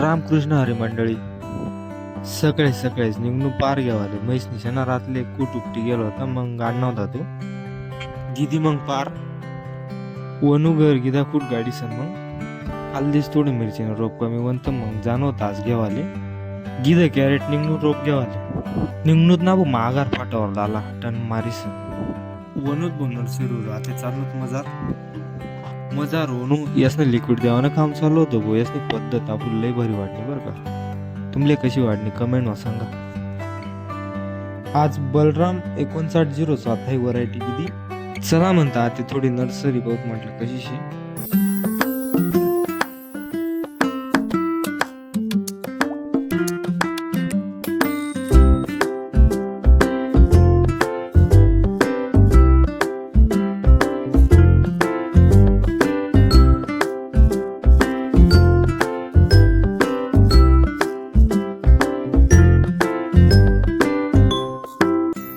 रामकृष्ण हरी मंडळी. सकाळीच निघणू पार गेवाले म्हैस निशाणा रातले कूट उपटी गेलो होता. मग गाडना होता तो दिदी मग पार वनू घर गिदा कूट गाडी सन मग हल्दीच थोडी मिरचीनं रोप कमी वंत मग जाणो तास घेवाले गिद कॅरेट निघणू रोप घेवाले निघणूत ना माघार फाटावर लाला टन मारीस वनूत बनून सुरू राहते चालूत मजार वनू यासनं लिक्विड देवानं काम चालू होतं गो. यासनी पद्धत आपण लय भारी वाटली बरं का. तुमले कशी वाटली कमेंट वा सांगा. आज बलराम 5907 ही व्हरायटी किती चला म्हणता ते थोडी नर्सरी बहुत म्हटलं कशी शे.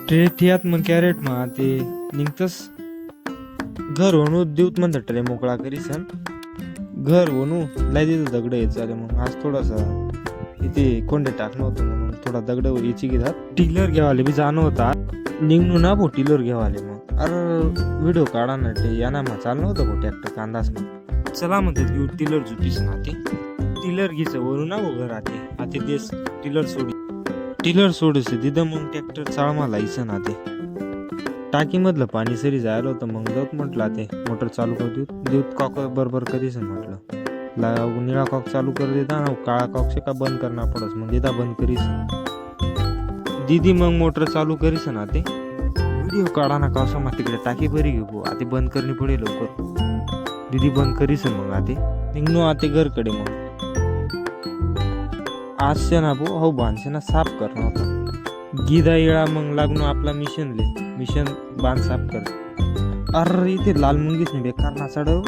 ट्रे ठियात मग कॅरेट मा ते निघतस घर वणू देऊत म्हणतात ट्रे मोकळा करीसन घर वणू लाई देतो दगड यायचं चाले. मग आज थोडासा इथे कोंडे टाकणं होतं म्हणून थोडा दगड यायची घेतात. टिलर घेवाले बी जाणं होता निघणू ना भो टिलर घेवाले. मग अरे व्हिडिओ काढा ना ते याना मा चालणं होतं भो ट्रॅक्टर कांदास मग चला म्हणतात घेऊ टिलर जुतीस ना ते टिलर घ्यायचं वरून ना भो घर आते देश टिलर सोडसे तिथं मग ट्रॅक्टर चाळमा लायचं ना ते टाकी मधलं पाणी सरी जायला होतं. मग जाऊत म्हटलं ते मोटर चालू कर देऊत कॉक बरोबर कधीच म्हटलं निळा कॉक चालू कर देता ना काळा कॉक से का बंद करना पडस मग देता बंद करीस दीदी मग मोटर चालू करीस ना ते व्हिडिओ काढा ना कसं मग तिकडे टाकी बरी घेऊ आते बंद करणी पडेल लवकर दीदी बंद करीस मग आते निघणू आते घरकडे. मग आज से ना भो हो बांधसे ना साफ करना होता गिदा येळा मग लागणं आपला मिशन बांध साफ कर. अरे इथे लाल मुंगीच नाही बेकार ना चढव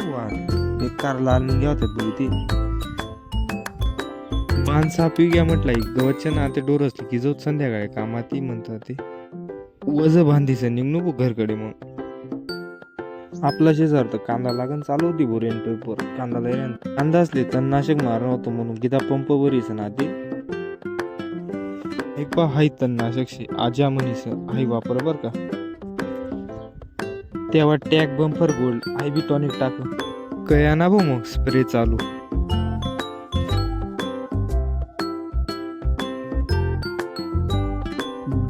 बेकार लाल मुंग्या होत्यात इथे बांध साफ घ्या म्हटलं गवतच्या ना ते डोर असले की जाऊत संध्याकाळी कामात म्हणतात ते वज बांधीच निघणू भो घरकडे. मग आपला शेजार तर कांदा लागण चालू होती भो रेंटवर कांदा असले तणनाशक मारणं होतं म्हणून गिदा पंप बरीच ना ते एक बा हाय तणनाशक शे आजा म्हणीस हाय वापर बर का. तेव्हा टॅग बंपर गोल्ड हाय बी टॉनिक टाक कया ना भो मग स्प्रे चालू.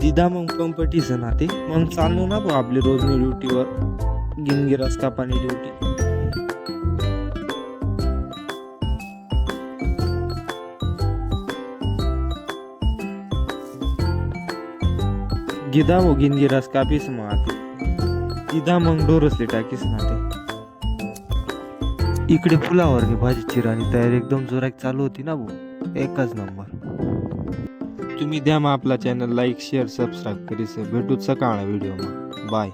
दिदा मग पंपटीच ना ते मग चाललो ना भो आपली रोजनी ड्युटीवर गिनगिरास कापानी ड्युटी. गिदा वो गिनगिरास कापीस मग आते दिदा मग डोरसले टाकीस ना ते. इकडे फुलावर भाजी चिराणी तयारी एकदम जोरात चालू होती ना भाऊ एकच नंबर. तुम्ही द्या मग आपला चॅनल लाईक शेअर सबस्क्राईब करीस. भेटूच सकाळ व्हिडिओ मग बाय.